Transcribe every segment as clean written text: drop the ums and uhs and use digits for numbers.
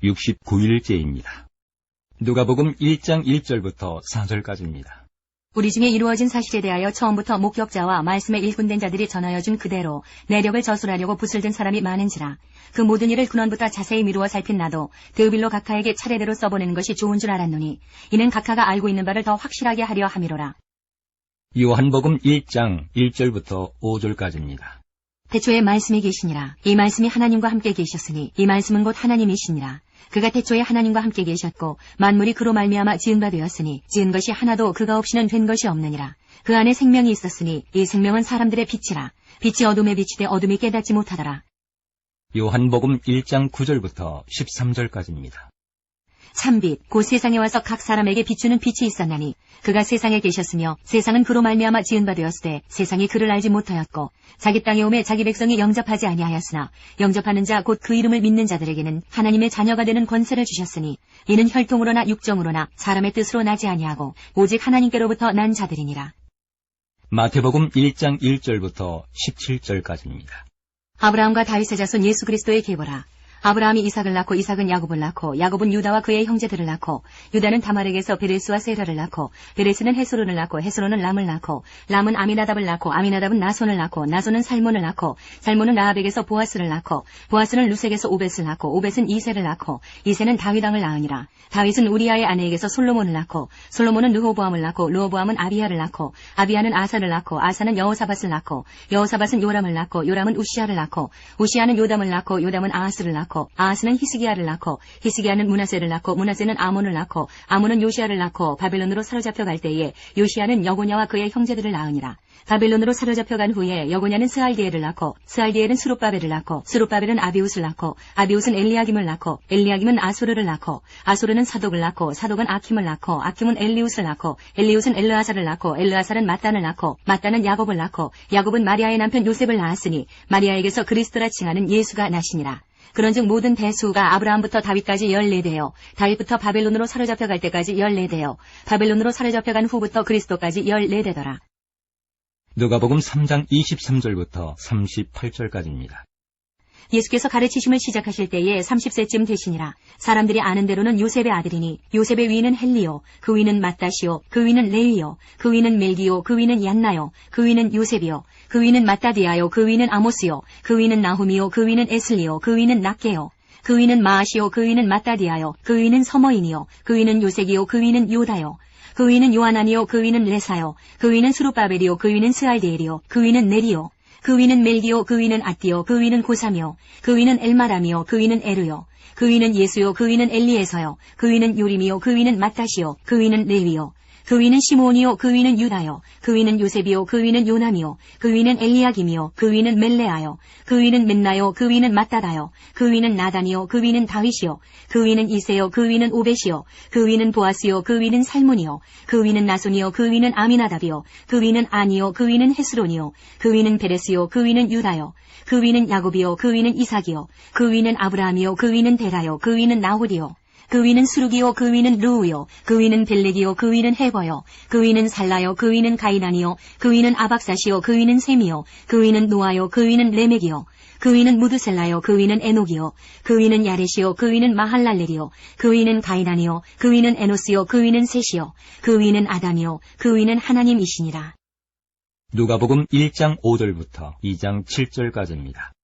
69일째입니다. 누가복음 1장 1절부터 4절까지입니다. 우리 중에 이루어진 사실에 대하여 처음부터 목격자와 말씀에 일꾼된 자들이 전하여 준 그대로 내력을 저술하려고 붓을 든 사람이 많은지라. 그 모든 일을 근원부터 자세히 미루어 살핀 나도 데오빌로 각하에게 차례대로 써보내는 것이 좋은 줄 알았노니 이는 각하가 알고 있는 바를 더 확실하게 하려 함이로라. 요한복음 1장 1절부터 5절까지입니다. 태초에 말씀이 계시니라. 이 말씀이 하나님과 함께 계셨으니 이 말씀은 곧 하나님이시니라. 그가 태초에 하나님과 함께 계셨고 만물이 그로 말미암아 지은 바 되었으니 지은 것이 하나도 그가 없이는 된 것이 없느니라. 그 안에 생명이 있었으니 이 생명은 사람들의 빛이라. 빛이 어둠에 비치되 어둠이 깨닫지 못하더라. 요한복음 1장 9절부터 13절까지입니다. 참빛 곧 세상에 와서 각 사람에게 비추는 빛이 있었나니 그가 세상에 계셨으며 세상은 그로 말미암아 지은 바 되었으되 세상이 그를 알지 못하였고 자기 땅에 오매 자기 백성이 영접하지 아니하였으나 영접하는 자 곧 그 이름을 믿는 자들에게는 하나님의 자녀가 되는 권세를 주셨으니 이는 혈통으로나 육정으로나 사람의 뜻으로 나지 아니하고 오직 하나님께로부터 난 자들이니라. 마태복음 1장 1절부터 17절까지입니다. 아브라함과 다윗의 자손 예수 그리스도의 계보라. 아브라함이 이삭을 낳고 이삭은 야곱을 낳고 야곱은 유다와 그의 형제들을 낳고 유다는 다말에게서 베레스와 세라를 낳고 베레스는 헤스론을 낳고 헤스론은 람을 낳고 람은 아미나답을 낳고 아미나답은 나손을 낳고 나손은 살몬을 낳고 살몬은 라합에게서 보아스를 낳고 보아스는 루색에서 오벳을 낳고 오벳은 이새를 낳고 이새는 다윗 왕을 낳으니라. 다윗은 우리아의 아내에게서 솔로몬을 낳고 솔로몬은 르호보암을 낳고 르호보암은 아비야를 낳고 아비야는 아사를 낳고 아사는 여호사밧을 낳고 여호사밧은 요람을 낳고 요람은 우시아를 낳고 우시아는 요담을 낳고 요담은 아하스를 낳고 아하스는 히스기야를 낳고 히스기야는 므낫세를 낳고 므낫세는 아몬을 낳고 아몬은 요시야를 낳고 바벨론으로 사로잡혀 갈 때에 요시야는 여고냐와 그의 형제들을 낳으니라. 바벨론으로 사로잡혀간 후에 여고냐는 스알디엘을 낳고 스알디엘은 스룹바벨을 낳고 스룹바벨은 아비웃을 낳고 아비웃은 엘리야김을 낳고 엘리야김은 아소르를 낳고 아소르는 사독을 낳고 사독은 아킴을 낳고 아킴은 엘리웃을 낳고 엘리웃은 엘르아살을 낳고 엘르아살은 mat단을 낳고 mat단은 야곱을 낳고 야곱은 마리아의 남편 요셉을 낳았으니 마리아에게서 그리스도라 칭하는 예수가 나시니라. 그런즉 모든 대수가 아브라함부터 다윗까지 14대요. 다윗부터 바벨론으로 사로잡혀 갈 때까지 14대요. 바벨론으로 사로잡혀 간 후부터 그리스도까지 14대더라. 누가복음 3장 23절부터 38절까지입니다. 예수께서 가르치심을 시작하실 때에 30세쯤 되시니라. 사람들이 아는 대로는 요셉의 아들이니 요셉의 위는 헬리요, 그 위는 맏다시요, 그 위는 레위요, 그 위는 멜기요, 그 위는 얀나요, 그 위는 요셉이요, 그 위는 마따디아요, 그 위는 아모스요, 그 위는 나훔이요, 그 위는 에슬리요, 그 위는 낫게요, 그 위는 마아시요, 그 위는 마따디아요, 그 위는 서머인이요, 그 위는 요색이요, 그 위는 요다요, 그 위는 요하나니요, 그 위는 레사요, 그 위는 수룹바벨이요, 그 위는 스알디엘이요, 그 위는 네리요, 그 위는 멜기요, 그 위는 아띠요, 그 위는 고사며, 그 위는 엘마람이요, 그 위는 에르요, 그 위는 예수요, 그 위는 엘리에서요, 그 위는 요림이요, 그 위는 마따시요, 그 위는 레위요, 그 위는 시몬이요, 그 위는 유다요, 그 위는 요셉이요, 그 위는 요남이요, 그 위는 엘리야김이요, 그 위는 멜레아요, 그 위는 맨나요, 그 위는 마따다요, 그 위는 나단이요, 그 위는 다윗이요, 그 위는 이세요, 그 위는 오벳이요, 그 위는 보아스요, 그 위는 살몬이요, 그 위는 나손이요, 그 위는 아미나답이요, 그 위는 아니요, 그 위는 헤스론이요, 그 위는 베레스요, 그 위는 유다요, 그 위는 야곱이요, 그 위는 이삭이요, 그 위는 아브라함이요, 그 위는 데라요, 그 위는 나홀이요, 그 위는 수룩이요, 그 위는 르우요, 그 위는 벨렉이요, 그 위는 헤버요, 그 위는 살라요, 그 위는 가이난이요, 그 위는 아박사시요, 그 위는 셈이요, 그 위는 노아요, 그 위는 레멕이요, 그 위는 무드셀라요, 그 위는 에녹이요, 그 위는 야렛이요, 그 위는 마할랄렐이요, 그 위는 가이난이요, 그 위는 에노스요, 그 위는 셋이요, 그 위는 아담이요, 그 위는 하나님이시니라. 누가복음 1장 5절부터 2장 7절까지입니다.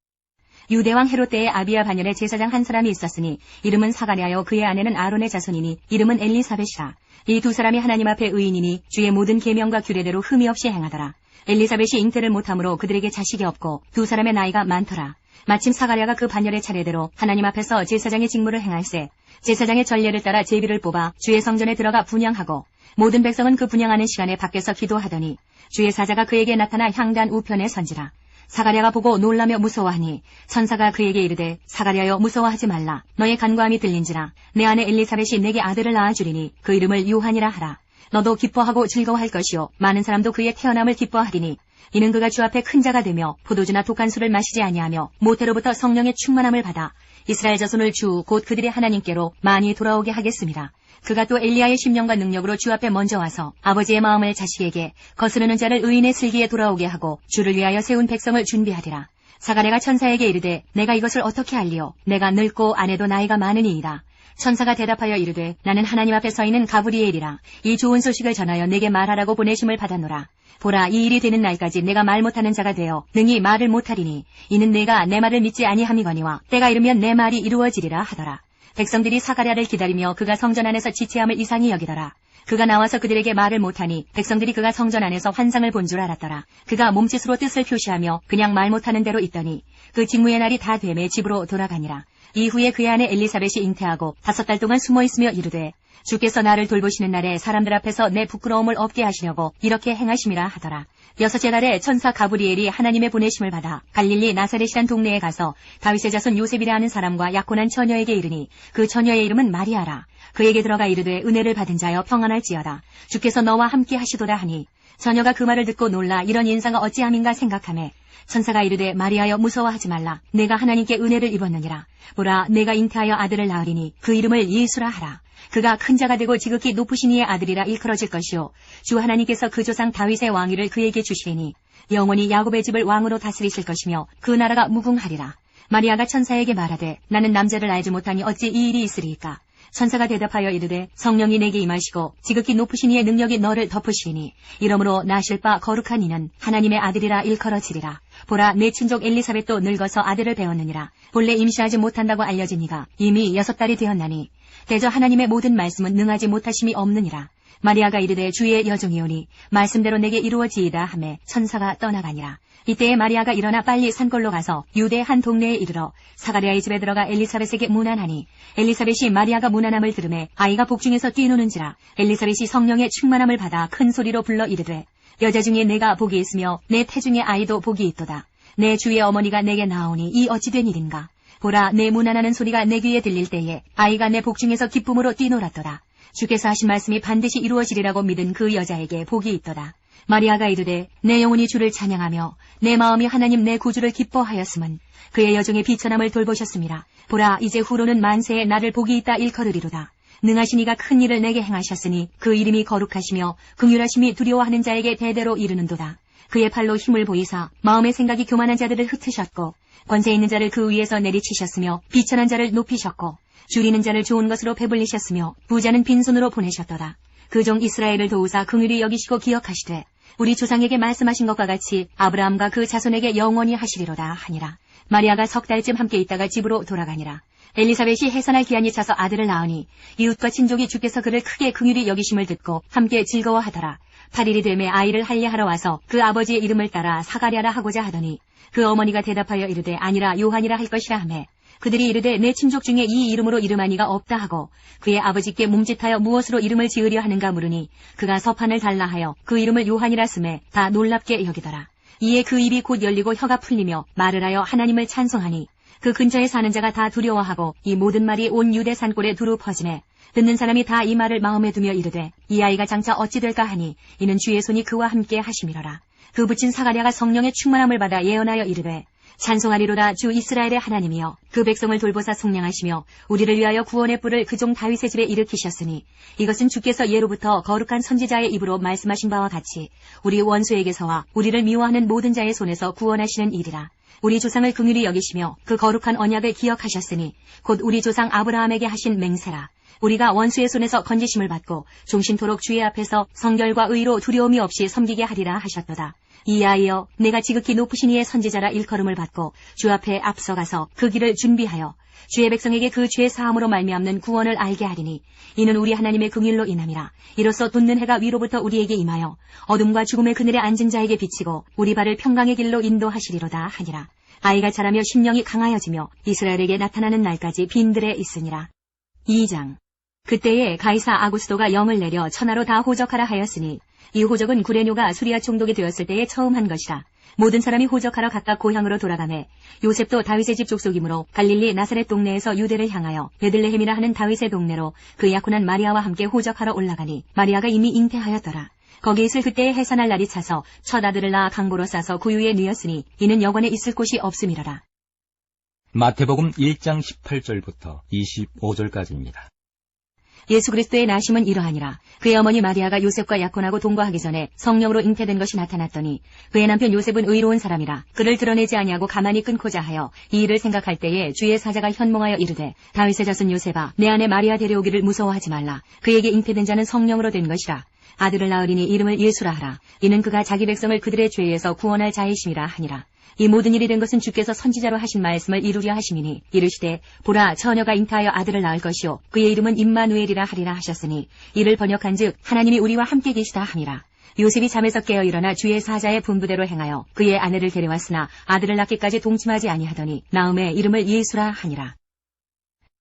유대왕 헤롯 때에 아비야 반열에 제사장 한 사람이 있었으니 이름은 사가랴요, 그의 아내는 아론의 자손이니 이름은 엘리사벳이라. 이 두 사람이 하나님 앞에 의인이니 주의 모든 계명과 규례대로 흠이 없이 행하더라. 엘리사벳이 잉태를 못함으로 그들에게 자식이 없고 두 사람의 나이가 많더라. 마침 사가랴가 그 반열의 차례대로 하나님 앞에서 제사장의 직무를 행할세 제사장의 전례를 따라 제비를 뽑아 주의 성전에 들어가 분향하고 모든 백성은 그 분향하는 시간에 밖에서 기도하더니 주의 사자가 그에게 나타나 향단 우편에 선지라. 사가랴가 보고 놀라며 무서워하니 천사가 그에게 이르되 사가랴여 무서워하지 말라. 너의 간구함이 들린지라. 내 아내 엘리사벳이 내게 아들을 낳아주리니 그 이름을 요한이라 하라. 너도 기뻐하고 즐거워할 것이요 많은 사람도 그의 태어남을 기뻐하리니 이는 그가 주 앞에 큰 자가 되며 포도주나 독한 술을 마시지 아니하며 모태로부터 성령의 충만함을 받아 이스라엘 자손을 주 곧 그들의 하나님께로 많이 돌아오게 하겠습니다. 그가 또 엘리야의 심령과 능력으로 주 앞에 먼저 와서 아버지의 마음을 자식에게 거스르는 자를 의인의 슬기에 돌아오게 하고 주를 위하여 세운 백성을 준비하리라. 사가랴가 천사에게 이르되 내가 이것을 어떻게 알리오? 내가 늙고 아내도 나이가 많으니이다. 천사가 대답하여 이르되 나는 하나님 앞에 서 있는 가브리엘이라. 이 좋은 소식을 전하여 내게 말하라고 보내심을 받았노라. 보라, 이 일이 되는 날까지 내가 말 못하는 자가 되어 능히 말을 못하리니 이는 내가 내 말을 믿지 아니함이거니와 때가 이르면 내 말이 이루어지리라 하더라. 백성들이 사가랴를 기다리며 그가 성전 안에서 지체함을 이상히 여기더라. 그가 나와서 그들에게 말을 못하니 백성들이 그가 성전 안에서 환상을 본 줄 알았더라. 그가 몸짓으로 뜻을 표시하며 그냥 말 못하는 대로 있더니 그 직무의 날이 다 되매 집으로 돌아가니라. 이후에 그의 아내 엘리사벳이 잉태하고 5달 동안 숨어있으며 이르되 주께서 나를 돌보시는 날에 사람들 앞에서 내 부끄러움을 없게 하시려고 이렇게 행하심이라 하더라. 6째 달에 천사 가브리엘이 하나님의 보내심을 받아 갈릴리 나사렛이란 동네에 가서 다윗의 자손 요셉이라 하는 사람과 약혼한 처녀에게 이르니 그 처녀의 이름은 마리아라. 그에게 들어가 이르되 은혜를 받은 자여 평안할지어다. 주께서 너와 함께 하시도다 하니 처녀가 그 말을 듣고 놀라 이런 인사가 어찌함인가 생각하매 천사가 이르되 마리아여 무서워하지 말라. 내가 하나님께 은혜를 입었느니라. 보라, 내가 잉태하여 아들을 낳으리니 그 이름을 예수라 하라. 그가 큰 자가 되고 지극히 높으신 이의 아들이라 일컬어질 것이요 주 하나님께서 그 조상 다윗의 왕위를 그에게 주시리니 영원히 야곱의 집을 왕으로 다스리실 것이며 그 나라가 무궁하리라. 마리아가 천사에게 말하되 나는 남자를 알지 못하니 어찌 이 일이 있으리이까. 천사가 대답하여 이르되 성령이 내게 임하시고 지극히 높으신 이의 능력이 너를 덮으시니 이러므로 나실 바 거룩한 이는 하나님의 아들이라 일컬어지리라. 보라, 내 친족 엘리사벳도 늙어서 아들을 배웠느니라. 본래 임시하지 못한다고 알려진 이가 이미 6달이 되었나니 대저 하나님의 모든 말씀은 능하지 못하심이 없느니라. 마리아가 이르되 주의 여종이오니 말씀대로 내게 이루어지이다 하매 천사가 떠나가니라. 이때에 마리아가 일어나 빨리 산골로 가서 유대 한 동네에 이르러 사가랴의 집에 들어가 엘리사벳에게 문안하니 엘리사벳이 마리아가 문안함을 들으매 아이가 복중에서 뛰노는지라. 엘리사벳이 성령의 충만함을 받아 큰 소리로 불러 이르되 여자 중에 내가 복이 있으며 내 태중에 아이도 복이 있도다. 내 주의 어머니가 내게 나오니 이 어찌 된 일인가. 보라, 내 문안하는 소리가 내 귀에 들릴 때에 아이가 내 복중에서 기쁨으로 뛰놀았도다. 주께서 하신 말씀이 반드시 이루어지리라고 믿은 그 여자에게 복이 있도다. 마리아가 이르되 내 영혼이 주를 찬양하며 내 마음이 하나님 내 구주를 기뻐하였음은 그의 여종의 비천함을 돌보셨음이라. 보라, 이제 후로는 만세에 나를 복이 있다 일컬으리로다. 능하신 이가 큰 일을 내게 행하셨으니 그 이름이 거룩하시며 긍휼하심이 두려워하는 자에게 대대로 이르는도다. 그의 팔로 힘을 보이사 마음의 생각이 교만한 자들을 흩으셨고 권세 있는 자를 그 위에서 내리치셨으며 비천한 자를 높이셨고 줄이는 자를 좋은 것으로 배불리셨으며 부자는 빈손으로 보내셨도다. 그 종 이스라엘을 도우사 긍휼히 여기시고 기억하시되 우리 조상에게 말씀하신 것과 같이 아브라함과 그 자손에게 영원히 하시리로다 하니라. 마리아가 6달쯤 함께 있다가 집으로 돌아가니라. 엘리사벳이 해산할 기한이 차서 아들을 낳으니 이웃과 친족이 주께서 그를 크게 긍휼히 여기심을 듣고 함께 즐거워하더라. 8일이 되매 아이를 할례하러 와서 그 아버지의 이름을 따라 사가랴라 하고자 하더니 그 어머니가 대답하여 이르되 아니라 요한이라 할 것이라 하매 그들이 이르되 내 친족 중에 이 이름으로 이름한 이가 없다 하고 그의 아버지께 몸짓하여 무엇으로 이름을 지으려 하는가 물으니 그가 서판을 달라 하여 그 이름을 요한이라 쓰매 다 놀랍게 여기더라. 이에 그 입이 곧 열리고 혀가 풀리며 말을 하여 하나님을 찬송하니 그 근처에 사는 자가 다 두려워하고 이 모든 말이 온 유대 산골에 두루 퍼지매 듣는 사람이 다 이 말을 마음에 두며 이르되 이 아이가 장차 어찌 될까 하니 이는 주의 손이 그와 함께 하심이로라. 그 붙인 사가랴가 성령의 충만함을 받아 예언하여 이르되 찬송하리로다. 주 이스라엘의 하나님이여 그 백성을 돌보사 속량하시며 우리를 위하여 구원의 뿔을 그 종 다윗의 집에 일으키셨으니 이것은 주께서 예로부터 거룩한 선지자의 입으로 말씀하신 바와 같이 우리 원수에게서와 우리를 미워하는 모든 자의 손에서 구원하시는 일이라. 우리 조상을 긍휼히 여기시며 그 거룩한 언약을 기억하셨으니 곧 우리 조상 아브라함에게 하신 맹세라. 우리가 원수의 손에서 건지심을 받고 종신토록 주의 앞에서 성결과 의로 두려움이 없이 섬기게 하리라 하셨도다. 이 아이여 내가 지극히 높으신 이의 선지자라 일컬음을 받고 주 앞에 앞서가서 그 길을 준비하여 주의 백성에게 그 죄 사함으로 말미암는 구원을 알게 하리니 이는 우리 하나님의 긍휼로 인함이라. 이로써 돋는 해가 위로부터 우리에게 임하여 어둠과 죽음의 그늘에 앉은 자에게 비치고 우리 발을 평강의 길로 인도하시리로다 하니라. 아이가 자라며 심령이 강하여지며 이스라엘에게 나타나는 날까지 빈들에 있으니라. 2장. 그때에 가이사 아구스도가 영을 내려 천하로 다 호적하라 하였으니 이 호적은 구레뇨가 수리아 총독이 되었을 때에 처음 한 것이라. 모든 사람이 호적하러 각각 고향으로 돌아가매 요셉도 다윗의 집 족속이므로 갈릴리 나사렛 동네에서 유대를 향하여 베들레헴이라 하는 다윗의 동네로 그 약혼한 마리아와 함께 호적하러 올라가니 마리아가 이미 잉태하였더라. 거기 있을 그때에 해산할 날이 차서 첫 아들을 낳아 강보로 싸서 구유에 누였으니 이는 여관에 있을 곳이 없음이로라. 마태복음 1장 18절부터 25절까지입니다. 예수 그리스도의 나심은 이러하니라. 그의 어머니 마리아가 요셉과 약혼하고 동거하기 전에 성령으로 잉태된 것이 나타났더니 그의 남편 요셉은 의로운 사람이라 그를 드러내지 아니하고 가만히 끊고자 하여 이 일을 생각할 때에 주의 사자가 현몽하여 이르되 다윗의 자손 요셉아 내 아내 마리아 데려오기를 무서워하지 말라. 그에게 잉태된 자는 성령으로 된 것이라. 아들을 낳으리니 이름을 예수라 하라. 이는 그가 자기 백성을 그들의 죄에서 구원할 자이심이라 하니라. 이 모든 일이 된 것은 주께서 선지자로 하신 말씀을 이루려 하심이니 이르시되 보라 처녀가 잉태하여 아들을 낳을 것이요 그의 이름은 임마누엘이라 하리라 하셨으니 이를 번역한즉 하나님이 우리와 함께 계시다 함이라. 요셉이 잠에서 깨어 일어나 주의 사자의 분부대로 행하여 그의 아내를 데려왔으나 아들을 낳기까지 동침하지 아니하더니 나음에 이름을 예수라 하니라.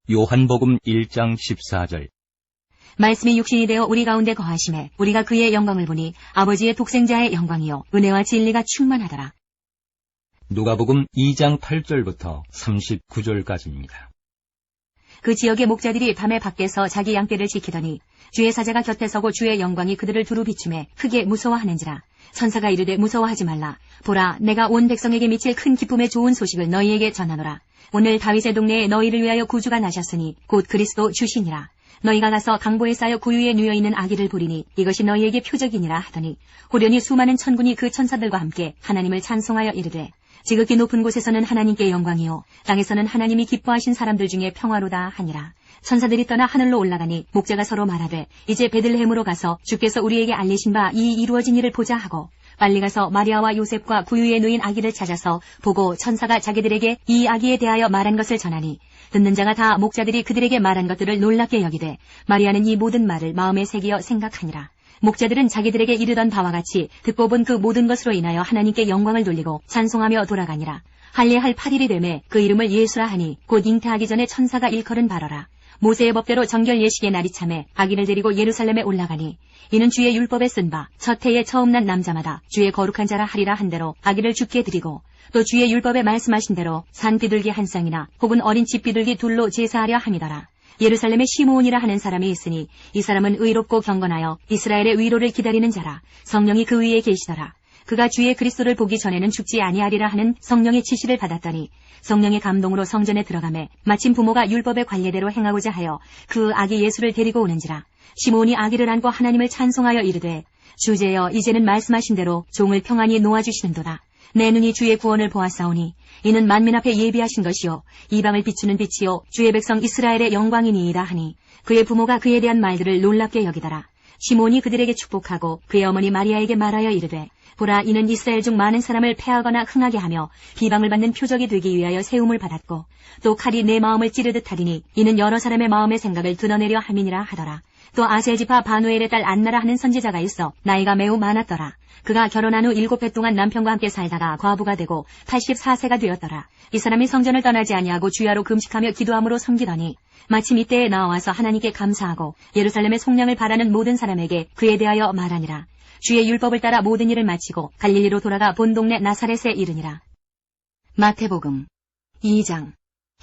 요한복음 1장 14절. 말씀이 육신이 되어 우리 가운데 거하심에 우리가 그의 영광을 보니 아버지의 독생자의 영광이요 은혜와 진리가 충만하더라. 누가복음 2장 8절부터 39절까지입니다. 그 지역의 목자들이 밤에 밖에서 자기 양떼를 지키더니 주의 사자가 곁에 서고 주의 영광이 그들을 두루 비추매 크게 무서워하는지라. 천사가 이르되 무서워하지 말라. 보라 내가 온 백성에게 미칠 큰 기쁨의 좋은 소식을 너희에게 전하노라. 오늘 다윗의 동네에 너희를 위하여 구주가 나셨으니 곧 그리스도 주시니라. 너희가 가서 강보에 쌓여 구유에 누여 있는 아기를 보리니 이것이 너희에게 표적이니라 하더니 호련히 수많은 천군이 그 천사들과 함께 하나님을 찬송하여 이르되 지극히 높은 곳에서는 하나님께 영광이요 땅에서는 하나님이 기뻐하신 사람들 중에 평화로다 하니라. 천사들이 떠나 하늘로 올라가니 목자가 서로 말하되 이제 베들레헴으로 가서 주께서 우리에게 알리신 바 이 이루어진 일을 보자 하고 빨리 가서 마리아와 요셉과 구유에 누인 아기를 찾아서 보고 천사가 자기들에게 이 아기에 대하여 말한 것을 전하니 듣는 자가 다 목자들이 그들에게 말한 것들을 놀랍게 여기되 마리아는 이 모든 말을 마음에 새기어 생각하니라. 목자들은 자기들에게 이르던 바와 같이 듣고 본 그 모든 것으로 인하여 하나님께 영광을 돌리고 찬송하며 돌아가니라. 할례할 8일이 되매 그 이름을 예수라 하니 곧 잉태하기 전에 천사가 일컬은 바로라. 모세의 법대로 정결 예식의 날이 참에 아기를 데리고 예루살렘에 올라가니 이는 주의 율법에 쓴 바 첫 해에 처음 난 남자마다 주의 거룩한 자라 하리라 한 대로 아기를 주께 드리고 또 주의 율법에 말씀하신 대로 산 비둘기 한 쌍이나 혹은 어린 집 비둘기 둘로 제사하려 함이더라. 예루살렘에 시므온이라 하는 사람이 있으니 이 사람은 의롭고 경건하여 이스라엘의 위로를 기다리는 자라. 성령이 그 위에 계시더라. 그가 주의 그리스도를 보기 전에는 죽지 아니하리라 하는 성령의 지시를 받았더니 성령의 감동으로 성전에 들어가매 마침 부모가 율법의 관례대로 행하고자 하여 그 아기 예수를 데리고 오는지라. 시므온이 아기를 안고 하나님을 찬송하여 이르되 주제여 이제는 말씀하신 대로 종을 평안히 놓아주시는도다. 내 눈이 주의 구원을 보았사오니 이는 만민 앞에 예비하신 것이요 이방을 비추는 빛이요 주의 백성 이스라엘의 영광이니이다 하니 그의 부모가 그에 대한 말들을 놀랍게 여기더라. 시몬이 그들에게 축복하고 그의 어머니 마리아에게 말하여 이르되 보라 이는 이스라엘 중 많은 사람을 패하거나 흥하게 하며 비방을 받는 표적이 되기 위하여 세움을 받았고 또 칼이 내 마음을 찌르듯 하리니 이는 여러 사람의 마음의 생각을 드러내려 함이니라 하더라. 또 아셀 지파 바누엘의 딸 안나라 하는 선지자가 있어 나이가 매우 많았더라. 그가 결혼한 후 7해 동안 남편과 함께 살다가 과부가 되고 84세가 되었더라. 이 사람이 성전을 떠나지 아니하고 주야로 금식하며 기도함으로 섬기더니 마침 이때에 나와서 하나님께 감사하고 예루살렘의 속량을 바라는 모든 사람에게 그에 대하여 말하니라. 주의 율법을 따라 모든 일을 마치고 갈릴리로 돌아가 본 동네 나사렛에 이르니라. 마태복음 2장.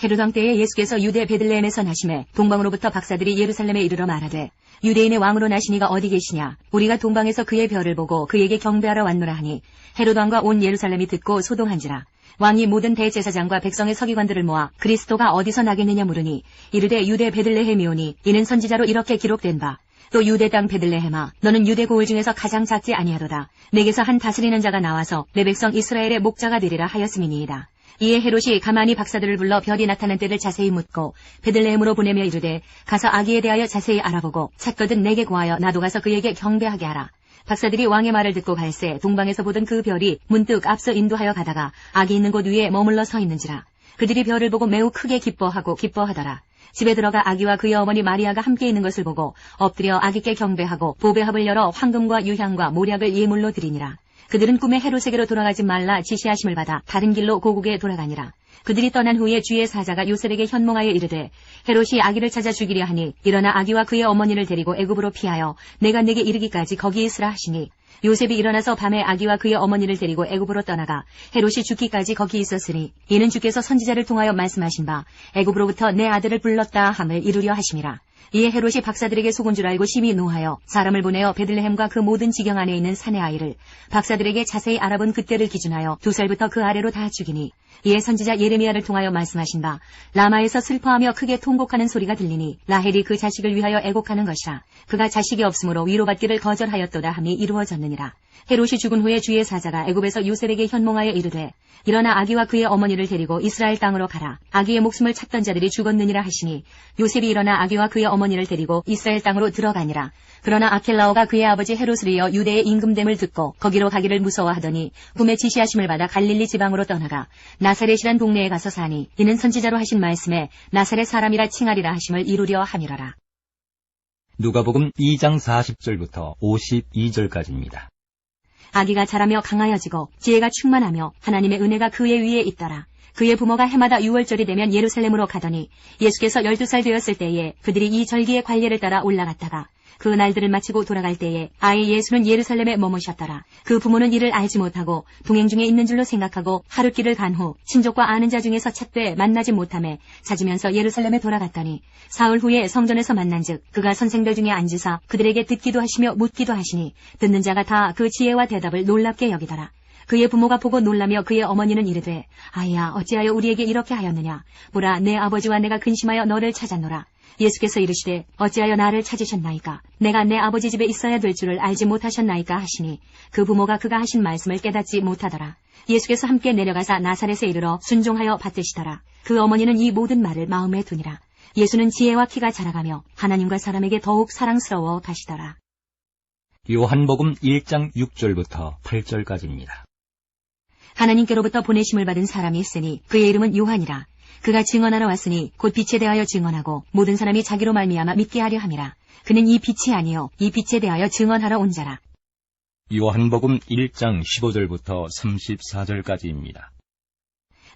헤롯 왕 때에 예수께서 유대 베들레헴에서 나심에 동방으로부터 박사들이 예루살렘에 이르러 말하되 유대인의 왕으로 나신 이가 어디 계시냐. 우리가 동방에서 그의 별을 보고 그에게 경배하러 왔노라 하니 헤롯 왕과 온 예루살렘이 듣고 소동한지라. 왕이 모든 대제사장과 백성의 서기관들을 모아 그리스도가 어디서 나겠느냐 물으니 이르되 유대 베들레헴이오니 이는 선지자로 이렇게 기록된 바 또 유대 땅 베들레헴아 너는 유대 고을 중에서 가장 작지 아니하도다. 내게서 한 다스리는 자가 나와서 내 백성 이스라엘의 목자가 되리라 하였음이니이다. 이에 헤롯이 가만히 박사들을 불러 별이 나타난 때를 자세히 묻고 베들레헴으로 보내며 이르되 가서 아기에 대하여 자세히 알아보고 찾거든 내게 구하여 나도 가서 그에게 경배하게 하라. 박사들이 왕의 말을 듣고 갈새 동방에서 보던 그 별이 문득 앞서 인도하여 가다가 아기 있는 곳 위에 머물러 서 있는지라. 그들이 별을 보고 매우 크게 기뻐하더라. 집에 들어가 아기와 그의 어머니 마리아가 함께 있는 것을 보고 엎드려 아기께 경배하고 보배합을 열어 황금과 유향과 모략을 예물로 드리니라. 그들은 꿈에 헤롯에게로 돌아가지 말라 지시하심을 받아 다른 길로 고국에 돌아가니라. 그들이 떠난 후에 주의 사자가 요셉에게 현몽하여 이르되 헤롯이 아기를 찾아 죽이려 하니 일어나 아기와 그의 어머니를 데리고 애굽으로 피하여 내가 내게 이르기까지 거기 있으라 하시니 요셉이 일어나서 밤에 아기와 그의 어머니를 데리고 애굽으로 떠나가 헤롯이 죽기까지 거기 있었으니 이는 주께서 선지자를 통하여 말씀하신 바 애굽으로부터 내 아들을 불렀다 함을 이루려 하심이라. 이에 헤롯이 박사들에게 속은 줄 알고 심히 노하여 사람을 보내어 베들레헴과 그 모든 지경 안에 있는 산의 아이를 박사들에게 자세히 알아본 그때를 기준하여 2살부터 그 아래로 다 죽이니, 이에 선지자 예레미야를 통하여 말씀하신 바 라마에서 슬퍼하며 크게 통곡하는 소리가 들리니 라헬이 그 자식을 위하여 애곡하는 것이라. 그가 자식이 없으므로 위로받기를 거절하였도다 함이 이루어졌느니라. 헤롯이 죽은 후에 주의 사자가 애굽에서 요셉에게 현몽하여 이르되 일어나 아기와 그의 어머니를 데리고 이스라엘 땅으로 가라. 아기의 목숨을 찾던 자들이 죽었느니라 하시니 요셉이 일어나 아기와 그의 어머니를 데리고 이스라엘 땅으로 들어가니라. 그러나 아켈라오가 그의 아버지 헤롯을 이어 유대의 임금됨을 듣고 거기로 가기를 무서워하더니 꿈에 지시하심을 받아 갈릴리 지방으로 떠나가 나사렛이란 동네에 가서 사니 이는 선지자로 하신 말씀에 나사렛 사람이라 칭하리라 하심을 이루려 함이러라. 누가복음 2장 40절부터 52절까지입니다. 아기가 자라며 강하여지고 지혜가 충만하며 하나님의 은혜가 그의 위에 있더라. 그의 부모가 해마다 6월절이 되면 예루살렘으로 가더니 예수께서 12살 되었을 때에 그들이 이 절기의 관례를 따라 올라갔다가 그 날들을 마치고 돌아갈 때에 아이 예수는 예루살렘에 머무셨더라. 그 부모는 이를 알지 못하고 동행 중에 있는 줄로 생각하고 하룻길을 간 후 친족과 아는 자 중에서 찾되 만나지 못하매 찾으면서 예루살렘에 돌아갔더니 사흘 후에 성전에서 만난즉 그가 선생들 중에 앉으사 그들에게 듣기도 하시며 묻기도 하시니 듣는 자가 다 그 지혜와 대답을 놀랍게 여기더라. 그의 부모가 보고 놀라며 그의 어머니는 이르되 아이야 어찌하여 우리에게 이렇게 하였느냐. 보라 내 아버지와 내가 근심하여 너를 찾았노라. 예수께서 이르시되 어찌하여 나를 찾으셨나이까. 내가 내 아버지 집에 있어야 될 줄을 알지 못하셨나이까 하시니 그 부모가 그가 하신 말씀을 깨닫지 못하더라. 예수께서 함께 내려가사 나사렛에 이르러 순종하여 받드시더라. 그 어머니는 이 모든 말을 마음에 두니라. 예수는 지혜와 키가 자라가며 하나님과 사람에게 더욱 사랑스러워 가시더라. 요한복음 1장 6절부터 8절까지입니다. 하나님께로부터 보내심을 받은 사람이 있으니 그의 이름은 요한이라. 그가 증언하러 왔으니 곧 빛에 대하여 증언하고 모든 사람이 자기로 말미암아 믿게 하려 함이라. 그는 이 빛이 아니요 이 빛에 대하여 증언하러 온 자라. 요한복음 1장 15절부터 34절까지입니다.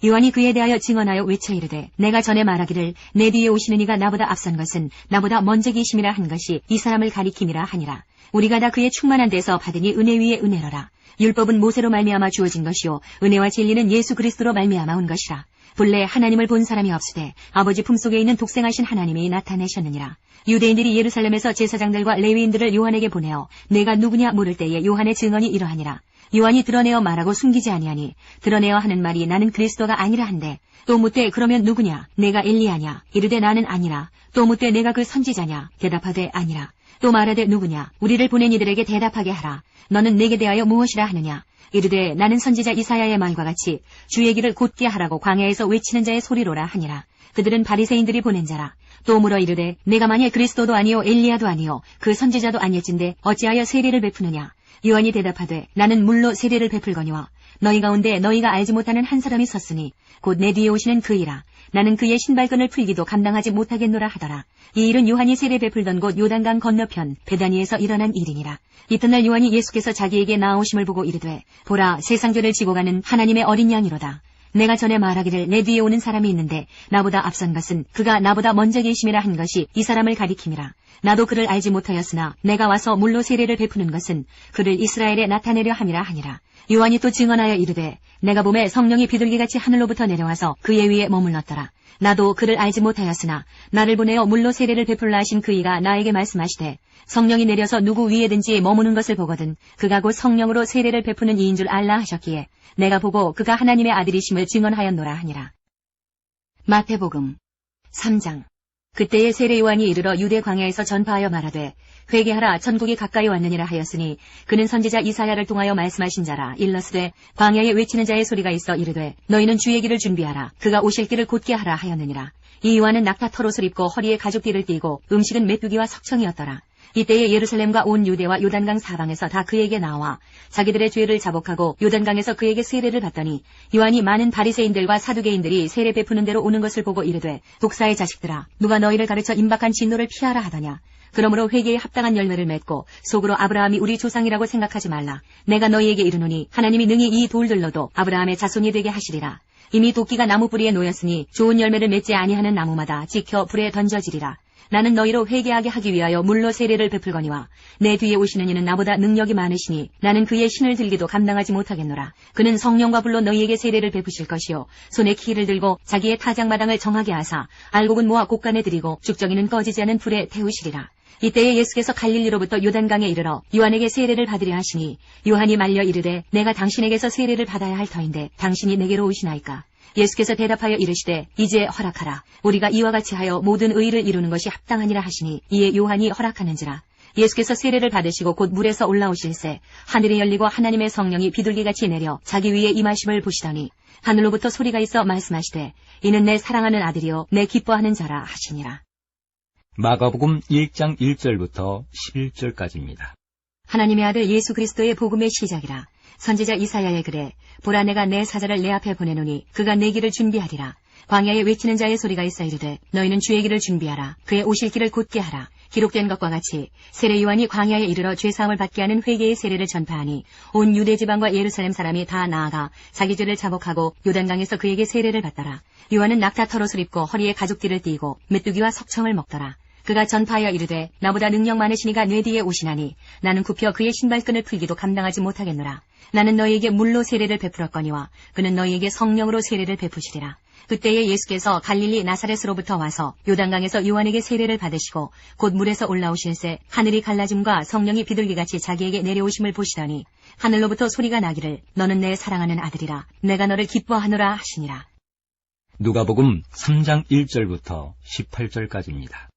요한이 그에 대하여 증언하여 외쳐 이르되 내가 전에 말하기를 내 뒤에 오시는 이가 나보다 앞선 것은 나보다 먼저 계심이라 한 것이 이 사람을 가리킴이라 하니라. 우리가 다 그의 충만한 데서 받으니 은혜 위에 은혜로라. 율법은 모세로 말미암아 주어진 것이요 은혜와 진리는 예수 그리스도로 말미암아 온 것이라. 본래 하나님을 본 사람이 없으되 아버지 품속에 있는 독생하신 하나님이 나타내셨느니라. 유대인들이 예루살렘에서 제사장들과 레위인들을 요한에게 보내어 내가 누구냐 물을 때에 요한의 증언이 이러하니라. 요한이 드러내어 말하고 숨기지 아니하니 드러내어 하는 말이 나는 그리스도가 아니라 한데 또 묻되 그러면 누구냐 내가 엘리야냐 이르되 나는 아니라. 또 묻되 내가 그 선지자냐 대답하되 아니라. 또 말하되 누구냐 우리를 보낸 이들에게 대답하게 하라. 너는 내게 대하여 무엇이라 하느냐. 이르되 나는 선지자 이사야의 말과 같이 주의 길을 곧게 하라고 광야에서 외치는 자의 소리로라 하니라. 그들은 바리새인들이 보낸 자라. 또 물어 이르되 내가 만일 그리스도도 아니요 엘리야도 아니요 그 선지자도 아닐진데 어찌하여 세례를 베푸느냐. 요한이 대답하되 나는 물로 세례를 베풀거니와 너희 가운데 너희가 알지 못하는 한 사람이 섰으니 곧 내 뒤에 오시는 그이라. 나는 그의 신발끈을 풀기도 감당하지 못하겠노라 하더라. 이 일은 요한이 세례 베풀던 곳 요단강 건너편 베다니에서 일어난 일이니라. 이튿날 요한이 예수께서 자기에게 나아오심을 보고 이르되 보라 세상 죄를 지고 가는 하나님의 어린 양이로다. 내가 전에 말하기를 내 뒤에 오는 사람이 있는데 나보다 앞선 것은 그가 나보다 먼저 계심이라 한 것이 이 사람을 가리킴이라. 나도 그를 알지 못하였으나 내가 와서 물로 세례를 베푸는 것은 그를 이스라엘에 나타내려 함이라 하니라. 요한이 또 증언하여 이르되 내가 보매 성령이 비둘기같이 하늘로부터 내려와서 그의 위에 머물렀더라. 나도 그를 알지 못하였으나 나를 보내어 물로 세례를 베풀라 하신 그이가 나에게 말씀하시되 성령이 내려서 누구 위에든지 머무는 것을 보거든 그가 곧 성령으로 세례를 베푸는 이인 줄 알라 하셨기에 내가 보고 그가 하나님의 아들이심을 증언하였노라 하니라. 마태복음 3장. 그때에 세례 요한이 이르러 유대 광야에서 전파하여 말하되 회개하라 천국이 가까이 왔느니라 하였으니 그는 선지자 이사야를 통하여 말씀하신 자라. 일러스되 광야에 외치는 자의 소리가 있어 이르되 너희는 주의 길을 준비하라 그가 오실 길을 곧게 하라 하였느니라. 이 요한은 낙타 털옷을 입고 허리에 가죽띠를 띠고 음식은 메뚜기와 석청이었더라. 이때에 예루살렘과 온 유대와 요단강 사방에서 다 그에게 나와 자기들의 죄를 자복하고 요단강에서 그에게 세례를 받더니 요한이 많은 바리새인들과 사두개인들이 세례 베푸는 대로 오는 것을 보고 이르되 독사의 자식들아 누가 너희를 가르쳐 임박한 진노를 피하라 하더냐. 그러므로 회개에 합당한 열매를 맺고 속으로 아브라함이 우리 조상이라고 생각하지 말라. 내가 너희에게 이르노니 하나님이 능히 이 돌들로도 아브라함의 자손이 되게 하시리라. 이미 도끼가 나무 뿌리에 놓였으니 좋은 열매를 맺지 아니하는 나무마다 찍혀 불에 던져지리라. 나는 너희로 회개하게 하기 위하여 물로 세례를 베풀거니와 내 뒤에 오시는 이는 나보다 능력이 많으시니 나는 그의 신을 들기도 감당하지 못하겠노라. 그는 성령과 불로 너희에게 세례를 베푸실 것이요 손에 키를 들고 자기의 타작마당을 정하게 하사 알곡은 모아 곡간에 들이고 죽정이는 꺼지지 않은 불에 태우시리라. 이때에 예수께서 갈릴리로부터 요단강에 이르러 요한에게 세례를 받으려 하시니 요한이 말려 이르되 내가 당신에게서 세례를 받아야 할 터인데 당신이 내게로 오시나이까. 예수께서 대답하여 이르시되 이제 허락하라. 우리가 이와 같이 하여 모든 의를 이루는 것이 합당하니라 하시니 이에 요한이 허락하는지라. 예수께서 세례를 받으시고 곧 물에서 올라오실새 하늘이 열리고 하나님의 성령이 비둘기같이 내려 자기 위에 임하심을 보시더니 하늘로부터 소리가 있어 말씀하시되 이는 내 사랑하는 아들이요 내 기뻐하는 자라 하시니라. 마가복음 1장 1절부터 11절까지입니다. 하나님의 아들 예수 그리스도의 복음의 시작이라. 선지자 이사야의 글에 보라 내가 내 사자를 내 앞에 보내노니 그가 내 길을 준비하리라. 광야에 외치는 자의 소리가 있어 이르되 너희는 주의 길을 준비하라. 그의 오실 길을 곧게 하라. 기록된 것과 같이 세례 요한이 광야에 이르러 죄사함을 받게 하는 회개의 세례를 전파하니 온 유대 지방과 예루살렘 사람이 다 나아가 자기 죄를 자복하고 요단강에서 그에게 세례를 받더라. 요한은 낙타 털옷을 입고 허리에 가죽띠를 띠고 메뚜기와 석청을 먹더라. 그가 전파하여 이르되 나보다 능력 많으시니가 내 뒤에 오시나니 나는 굽혀 그의 신발끈을 풀기도 감당하지 못하겠노라. 나는 너희에게 물로 세례를 베풀었거니와 그는 너희에게 성령으로 세례를 베푸시리라. 그때에 예수께서 갈릴리 나사렛으로부터 와서 요단강에서 요한에게 세례를 받으시고 곧 물에서 올라오실새 하늘이 갈라짐과 성령이 비둘기같이 자기에게 내려오심을 보시더니 하늘로부터 소리가 나기를 너는 내 사랑하는 아들이라 내가 너를 기뻐하노라 하시니라. 누가복음 3장 1절부터 18절까지입니다.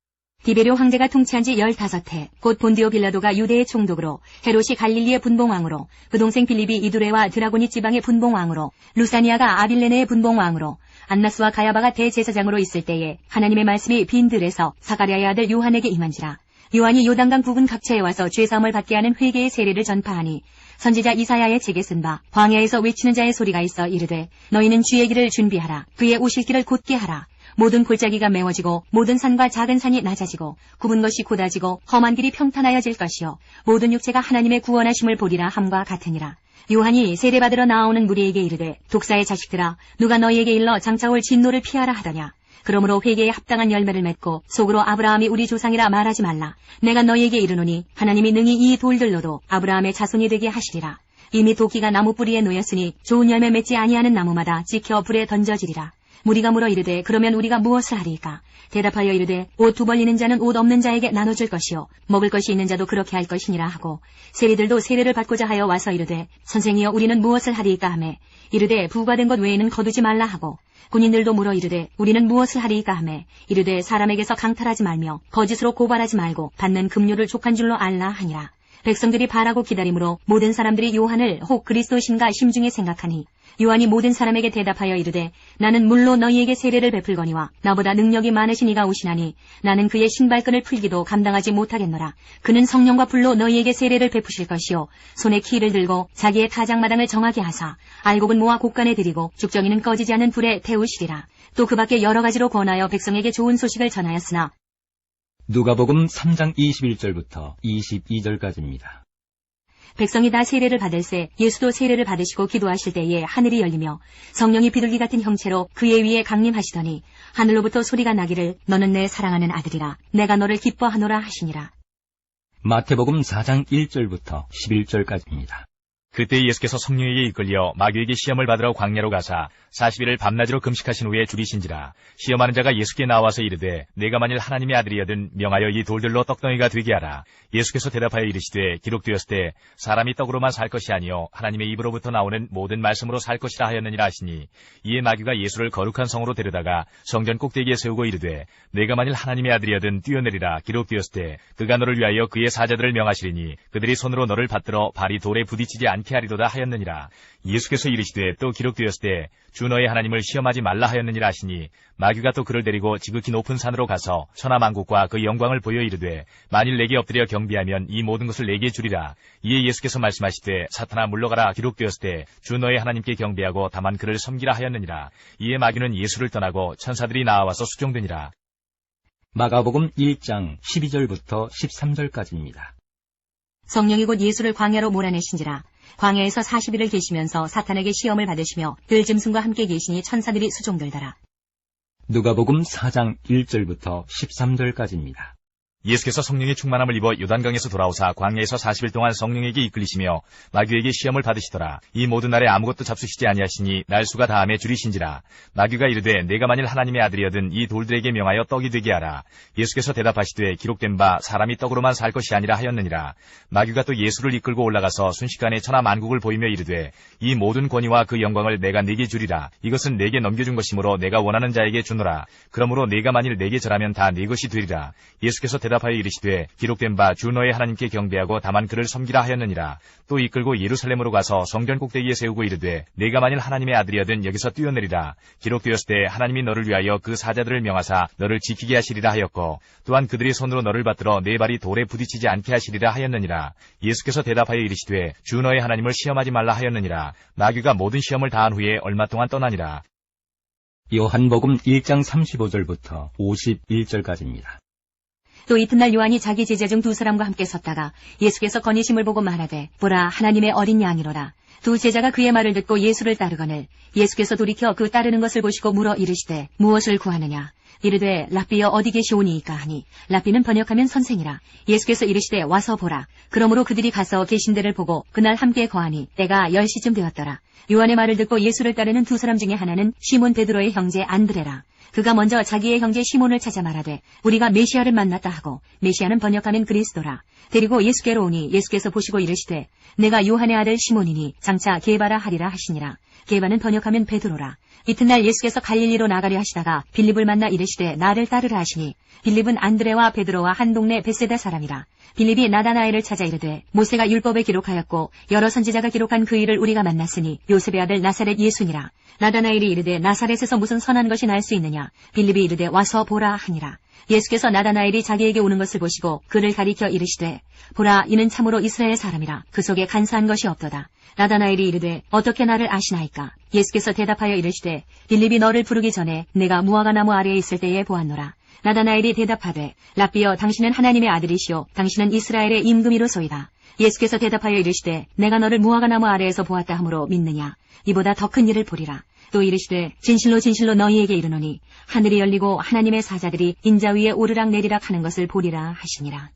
디베료 황제가 통치한 지 15해 곧 본디오 빌라도가 유대의 총독으로 헤롯이 갈릴리의 분봉왕으로 그 동생 빌립이 이두레와 드라고니 지방의 분봉왕으로 루사니아가 아빌레네의 분봉왕으로 안나스와 가야바가 대제사장으로 있을 때에 하나님의 말씀이 빈 들에서 사가랴의 아들 요한에게 임한지라. 요한이 요단강 부근 각처에 와서 죄사함을 받게 하는 회개의 세례를 전파하니 선지자 이사야의 책에 쓴 바 광야에서 외치는 자의 소리가 있어 이르되 너희는 주의 길을 준비하라. 그의 오실 길을 곧게 하라. 모든 골짜기가 메워지고 모든 산과 작은 산이 낮아지고 굽은 것이 곧아지고 험한 길이 평탄하여질 것이요 모든 육체가 하나님의 구원하심을 보리라 함과 같으니라. 요한이 세례받으러 나오는 무리에게 이르되 독사의 자식들아 누가 너희에게 일러 장차올 진노를 피하라 하더냐. 그러므로 회개에 합당한 열매를 맺고 속으로 아브라함이 우리 조상이라 말하지 말라. 내가 너희에게 이르노니 하나님이 능히 이 돌들로도 아브라함의 자손이 되게 하시리라. 이미 도끼가 나무 뿌리에 놓였으니 좋은 열매 맺지 아니하는 나무마다 찍혀 불에 던져지리라. 무리가 물어 이르되 그러면 우리가 무엇을 하리까? 대답하여 이르되 옷 두 벌리는 자는 옷 없는 자에게 나눠줄 것이요 먹을 것이 있는 자도 그렇게 할 것이니라 하고 세리들도 세례를 받고자 하여 와서 이르되 선생이여 우리는 무엇을 하리까 하매 이르되 부과된 것 외에는 거두지 말라 하고 군인들도 물어 이르되 우리는 무엇을 하리까 하매 이르되 사람에게서 강탈하지 말며 거짓으로 고발하지 말고 받는 급료를 족한 줄로 알라 하니라. 백성들이 바라고 기다림으로 모든 사람들이 요한을 혹 그리스도신가 심중에 생각하니 요한이 모든 사람에게 대답하여 이르되 나는 물로 너희에게 세례를 베풀거니와 나보다 능력이 많으신 이가 오시나니 나는 그의 신발끈을 풀기도 감당하지 못하겠노라. 그는 성령과 불로 너희에게 세례를 베푸실 것이요 손에 키를 들고 자기의 타작마당을 정하게 하사 알곡은 모아 곡간에 들이고 죽정이는 꺼지지 않은 불에 태우시리라. 또 그 밖에 여러 가지로 권하여 백성에게 좋은 소식을 전하였으나 누가복음 3장 21절부터 22절까지입니다. 백성이 다 세례를 받을새 예수도 세례를 받으시고 기도하실 때에 하늘이 열리며 성령이 비둘기 같은 형체로 그의 위에 강림하시더니 하늘로부터 소리가 나기를 너는 내 사랑하는 아들이라 내가 너를 기뻐하노라 하시니라. 마태복음 4장 1절부터 11절까지입니다. 그때 예수께서 성령에게 이끌려 마귀에게 시험을 받으러 광야로 가사 40일을 밤낮으로 금식하신 후에 죽이신지라. 시험하는 자가 예수께 나와서 이르되 내가 만일 하나님의 아들이여든 명하여 이 돌들로 떡덩이가 되게 하라. 예수께서 대답하여 이르시되 기록되었을 때 사람이 떡으로만 살 것이 아니요 하나님의 입으로부터 나오는 모든 말씀으로 살 것이라 하였느니라 하시니 이에 마귀가 예수를 거룩한 성으로 데려다가 성전 꼭대기에 세우고 이르되 내가 만일 하나님의 아들이여든 뛰어내리라. 기록되었을 때 그가 너를 위하여 그의 사자들을 명하시리니 그들이 손으로 너를 받들어 발이 돌에 부딪히지 않게 하리로다 하였느니라. 예수께서 이르시되 또 기록되었을 때 주 너의 하나님을 시험하지 말라 하였느니라 하시니 마귀가 또 그를 데리고 지극히 높은 산으로 가서 천하만국과 그 영광을 보여 이르되 만일 내게 엎드려 경배하면 이 모든 것을 내게 주리라. 이에 예수께서 말씀하시되 사탄아 물러가라. 기록되었을 때 주 너의 하나님께 경배하고 다만 그를 섬기라 하였느니라. 이에 마귀는 예수를 떠나고 천사들이 나와서 수종되니라. 마가복음 1장 12절부터 13절까지입니다. 성령이 곧 예수를 광야로 몰아내신지라. 광야에서 40일을 계시면서 사탄에게 시험을 받으시며 들짐승과 함께 계시니 천사들이 수종들더라. 누가복음 4장 1절부터 13절까지입니다. 예수께서 성령의 충만함을 입어 요단강에서 돌아오사 광야에서 40일 동안 성령에게 이끌리시며 마귀에게 시험을 받으시더라. 이 모든 날에 아무것도 잡수시지 아니하시니 날수가 다함에 줄이신지라. 마귀가 이르되 내가 만일 하나님의 아들이여든 이 돌들에게 명하여 떡이 되게 하라. 예수께서 대답하시되 기록된 바 사람이 떡으로만 살 것이 아니라 하였느니라. 마귀가 또 예수를 이끌고 올라가서 순식간에 천하 만국을 보이며 이르되 이 모든 권위와 그 영광을 내가 네게 주리라. 이것은 내게 넘겨준 것이므로 내가 원하는 자에게 주노라. 그러므로 내가 만일 내게 절하면 다 네 것이 되리라. 예수께서 대답하여 이르시되 기록된 바 주 너의 하나님께 경배하고 다만 그를 섬기라 하였느니라. 또 이끌고 예루살렘으로 가서 성전 꼭대기에 세우고 이르되 내가 만일 하나님의 아들이여든 여기서 뛰어내리라. 기록되었을 때 하나님이 너를 위하여 그 사자들을 명하사 너를 지키게 하시리라 하였고 또한 그들이 손으로 너를 받들어 네 발이 돌에 부딪히지 않게 하시리라 하였느니라. 예수께서 대답하여 이르시되 주 너의 하나님을 시험하지 말라 하였느니라. 마귀가 모든 시험을 다한 후에 얼마 동안 떠나니라. 요한복음 1장 35절부터 51절까지입니다. 또 이튿날 요한이 자기 제자 중 두 사람과 함께 섰다가 예수께서 거니심을 보고 말하되 보라 하나님의 어린 양이로라. 두 제자가 그의 말을 듣고 예수를 따르거늘 예수께서 돌이켜 그 따르는 것을 보시고 물어 이르시되 무엇을 구하느냐. 이르되 랍비여 어디 계시오니이까 하니 랍비는 번역하면 선생이라. 예수께서 이르시되 와서 보라. 그러므로 그들이 가서 계신 데를 보고 그날 함께 거하니 때가 10시쯤 되었더라. 요한의 말을 듣고 예수를 따르는 두 사람 중에 하나는 시몬 베드로의 형제 안드레라. 그가 먼저 자기의 형제 시몬을 찾아 말하되 우리가 메시아를 만났다 하고 메시아는 번역하면 그리스도라. 데리고 예수께로 오니 예수께서 보시고 이르시되 내가 요한의 아들 시몬이니 장차 게바라 하리라 하시니라. 게바는 번역하면 베드로라. 이튿날 예수께서 갈릴리로 나가려 하시다가 빌립을 만나 이르시되 나를 따르라 하시니 빌립은 안드레와 베드로와 한 동네 벳세다 사람이라. 빌립이 나다나엘을 찾아 이르되 모세가 율법에 기록하였고 여러 선지자가 기록한 그 일을 우리가 만났으니 요셉의 아들 나사렛 예수니라. 나다나엘이 이르되 나사렛에서 무슨 선한 것이 날 수 있느냐. 빌립이 이르되 와서 보라 하니라. 예수께서 나다나엘이 자기에게 오는 것을 보시고 그를 가리켜 이르시되 보라 이는 참으로 이스라엘 사람이라. 그 속에 간사한 것이 없도다. 나다나엘이 이르되 어떻게 나를 아시나이까. 예수께서 대답하여 이르시되 빌립이 너를 부르기 전에 내가 무화과 나무 아래에 있을 때에 보았노라. 나다나엘이 대답하되 랍비여 당신은 하나님의 아들이시오 당신은 이스라엘의 임금이로소이다. 예수께서 대답하여 이르시되 내가 너를 무화과 나무 아래에서 보았다 하므로 믿느냐. 이보다 더 큰 일을 보리라. 또 이르시되 진실로 진실로 너희에게 이르노니 하늘이 열리고 하나님의 사자들이 인자 위에 오르락 내리락 하는 것을 보리라 하시니라.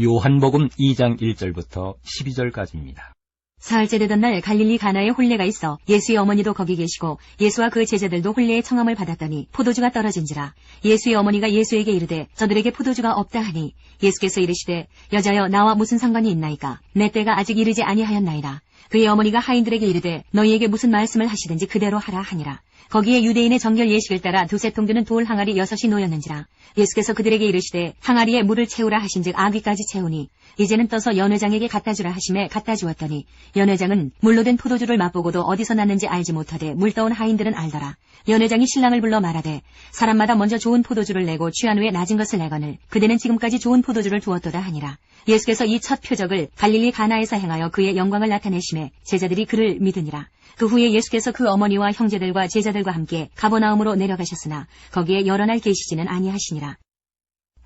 요한복음 2장 1절부터 12절까지입니다. 사흘째 되던 날 갈릴리 가나에 혼례가 있어 예수의 어머니도 거기 계시고 예수와 그 제자들도 혼례의 청함을 받았더니 포도주가 떨어진지라. 예수의 어머니가 예수에게 이르되 저들에게 포도주가 없다 하니 예수께서 이르시되 여자여 나와 무슨 상관이 있나이까. 내 때가 아직 이르지 아니하였나이다. 그의 어머니가 하인들에게 이르되 너희에게 무슨 말씀을 하시든지 그대로 하라 하니라. 거기에 유대인의 정결 예식을 따라 두세 통 드는 돌 항아리 6이 놓였는지라. 예수께서 그들에게 이르시되 항아리에 물을 채우라 하신즉 아귀까지 채우니 이제는 떠서 연회장에게 갖다 주라 하심에 갖다 주었더니 연회장은 물로 된 포도주를 맛보고도 어디서 났는지 알지 못하되 물 떠온 하인들은 알더라. 연회장이 신랑을 불러 말하되 사람마다 먼저 좋은 포도주를 내고 취한 후에 낮은 것을 내거늘 그대는 지금까지 좋은 포도주를 두었도다 하니라. 예수께서 이 첫 표적을 갈릴리 가나에서 행하여 그의 영광을 나타내심에 제자들이 그를 믿으니라. 그 후에 예수께서 그 어머니와 형제들과 제자들과 함께 가버나움으로 내려가셨으나 거기에 여러 날 계시지는 아니하시니라.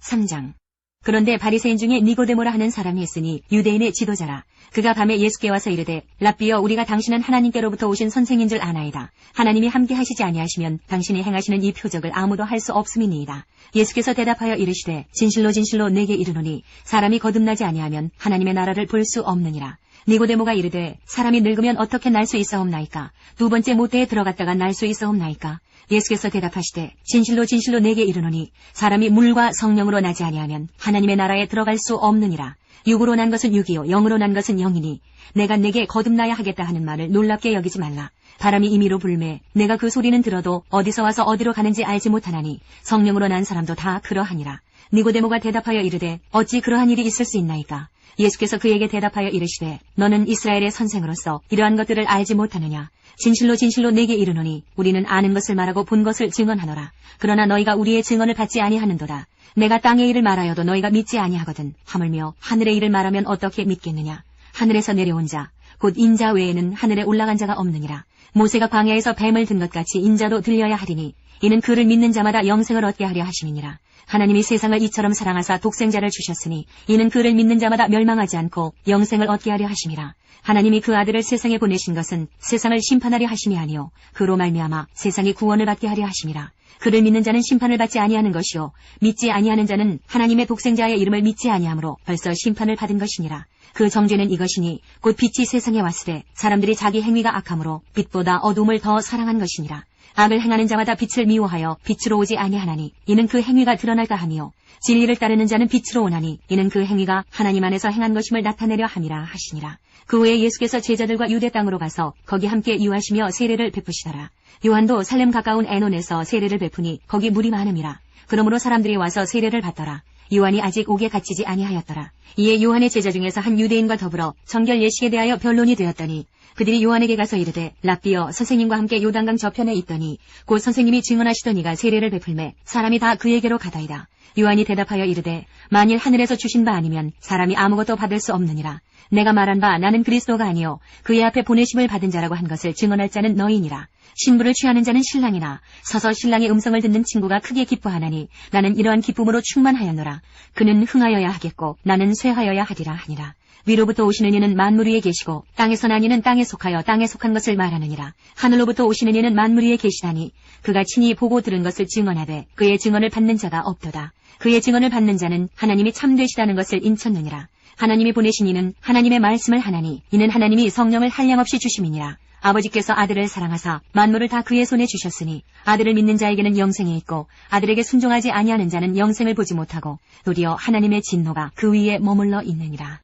3장. 그런데 바리새인 중에 니고데모라 하는 사람이 있으니 유대인의 지도자라. 그가 밤에 예수께 와서 이르되 랍비여 우리가 당신은 하나님께로부터 오신 선생인 줄 아나이다. 하나님이 함께 하시지 아니하시면 당신이 행하시는 이 표적을 아무도 할 수 없음이니이다. 예수께서 대답하여 이르시되 진실로 진실로 내게 이르노니 사람이 거듭나지 아니하면 하나님의 나라를 볼 수 없느니라. 니고데모가 이르되 사람이 늙으면 어떻게 날 수 있사옵나이까. 두 번째 모태에 들어갔다가 날 수 있사옵나이까. 예수께서 대답하시되 진실로 진실로 내게 이르노니 사람이 물과 성령으로 나지 아니하면 하나님의 나라에 들어갈 수 없느니라. 육으로 난 것은 육이요 영으로 난 것은 영이니 내가 내게 거듭나야 하겠다 하는 말을 놀랍게 여기지 말라. 바람이 임의로 불매 내가 그 소리는 들어도 어디서 와서 어디로 가는지 알지 못하나니 성령으로 난 사람도 다 그러하니라. 니고데모가 대답하여 이르되 어찌 그러한 일이 있을 수 있나이까. 예수께서 그에게 대답하여 이르시되 너는 이스라엘의 선생으로서 이러한 것들을 알지 못하느냐. 진실로 진실로 내게 이르노니 우리는 아는 것을 말하고 본 것을 증언하노라. 그러나 너희가 우리의 증언을 받지 아니하는도다. 내가 땅의 일을 말하여도 너희가 믿지 아니하거든. 하물며 하늘의 일을 말하면 어떻게 믿겠느냐. 하늘에서 내려온 자 곧 인자 외에는 하늘에 올라간 자가 없느니라. 모세가 광야에서 뱀을 든 것 같이 인자도 들려야 하리니 이는 그를 믿는 자마다 영생을 얻게 하려 하심이니라. 하나님이 세상을 이처럼 사랑하사 독생자를 주셨으니 이는 그를 믿는 자마다 멸망하지 않고 영생을 얻게 하려 하심이라. 하나님이 그 아들을 세상에 보내신 것은 세상을 심판하려 하심이 아니요 그로 말미암아 세상이 구원을 받게 하려 하심이라. 그를 믿는 자는 심판을 받지 아니하는 것이요 믿지 아니하는 자는 하나님의 독생자의 이름을 믿지 아니하므로 벌써 심판을 받은 것이니라. 그 정죄는 이것이니 곧 빛이 세상에 왔으되 사람들이 자기 행위가 악함으로 빛보다 어둠을 더 사랑한 것이니라. 악을 행하는 자마다 빛을 미워하여 빛으로 오지 아니하나니 이는 그 행위가 드러날까 함이요 진리를 따르는 자는 빛으로 오나니 이는 그 행위가 하나님 안에서 행한 것임을 나타내려 함이라 하시니라. 그 후에 예수께서 제자들과 유대 땅으로 가서 거기 함께 유하시며 세례를 베푸시더라. 요한도 살렘 가까운 에논에서 세례를 베푸니 거기 물이 많음이라. 그러므로 사람들이 와서 세례를 받더라. 요한이 아직 옥에 갇히지 아니하였더라. 이에 요한의 제자 중에서 한 유대인과 더불어 정결 예식에 대하여 변론이 되었더니 그들이 요한에게 가서 이르되 랍비여 선생님과 함께 요단강 저편에 있더니 곧 선생님이 증언하시던 이가 세례를 베풀매 사람이 다 그에게로 가다이다. 요한이 대답하여 이르되 만일 하늘에서 주신 바 아니면 사람이 아무것도 받을 수 없느니라. 내가 말한 바 나는 그리스도가 아니요 그의 앞에 보내심을 받은 자라고 한 것을 증언할 자는 너희니라. 신부를 취하는 자는 신랑이나 서서 신랑의 음성을 듣는 친구가 크게 기뻐하나니 나는 이러한 기쁨으로 충만하였노라. 그는 흥하여야 하겠고 나는 쇠하여야 하리라 하니라. 위로부터 오시는 이는 만물 위에 계시고 땅에서 난 이는 땅에 속하여 땅에 속한 것을 말하느니라. 하늘로부터 오시는 이는 만물 위에 계시다니 그가 친히 보고 들은 것을 증언하되 그의 증언을 받는 자가 없도다. 그의 증언을 받는 자는 하나님이 참되시다는 것을 인쳤느니라. 하나님이 보내신 이는 하나님의 말씀을 하나니 이는 하나님이 성령을 한량없이 주심이니라. 아버지께서 아들을 사랑하사 만물을 다 그의 손에 주셨으니 아들을 믿는 자에게는 영생이 있고 아들에게 순종하지 아니하는 자는 영생을 보지 못하고 도리어 하나님의 진노가 그 위에 머물러 있느니라.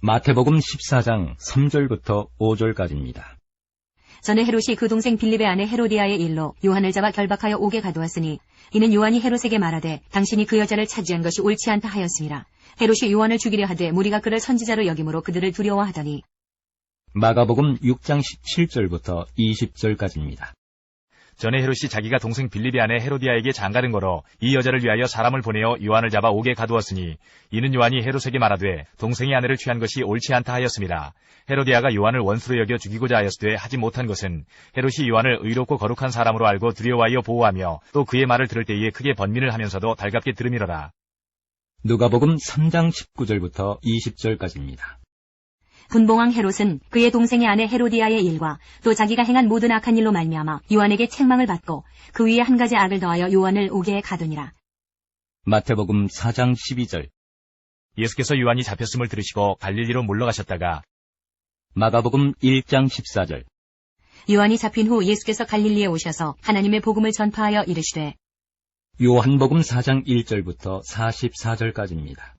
마태복음 14장 3절부터 5절까지입니다. 전에 헤롯이 그 동생 빌립의 아내 헤로디아의 일로 요한을 잡아 결박하여 옥에 가두었으니 이는 요한이 헤롯에게 말하되 당신이 그 여자를 차지한 것이 옳지 않다 하였습니다. 헤롯이 요한을 죽이려 하되 무리가 그를 선지자로 여김으로 그들을 두려워하더니 마가복음 6장 17절부터 20절까지입니다. 전에 헤롯이 자기가 동생 빌립의 아내 헤로디아에게 장가든 거로 이 여자를 위하여 사람을 보내어 요한을 잡아 옥에 가두었으니 이는 요한이 헤롯에게 말하되 동생의 아내를 취한 것이 옳지 않다 하였습니다. 헤로디아가 요한을 원수로 여겨 죽이고자 하였으되 하지 못한 것은 헤롯이 요한을 의롭고 거룩한 사람으로 알고 두려워하여 보호하며 또 그의 말을 들을 때에 크게 번민을 하면서도 달갑게 들음이러라. 누가복음 3장 19절부터 20절까지입니다. 분봉왕 헤롯은 그의 동생의 아내 헤로디아의 일과 또 자기가 행한 모든 악한 일로 말미암아 요한에게 책망을 받고 그 위에 한 가지 악을 더하여 요한을 옥에 가두니라. 마태복음 4장 12절. 예수께서 요한이 잡혔음을 들으시고 갈릴리로 물러가셨다가 마가복음 1장 14절. 요한이 잡힌 후 예수께서 갈릴리에 오셔서 하나님의 복음을 전파하여 이르시되 요한복음 4장 1절부터 44절까지입니다.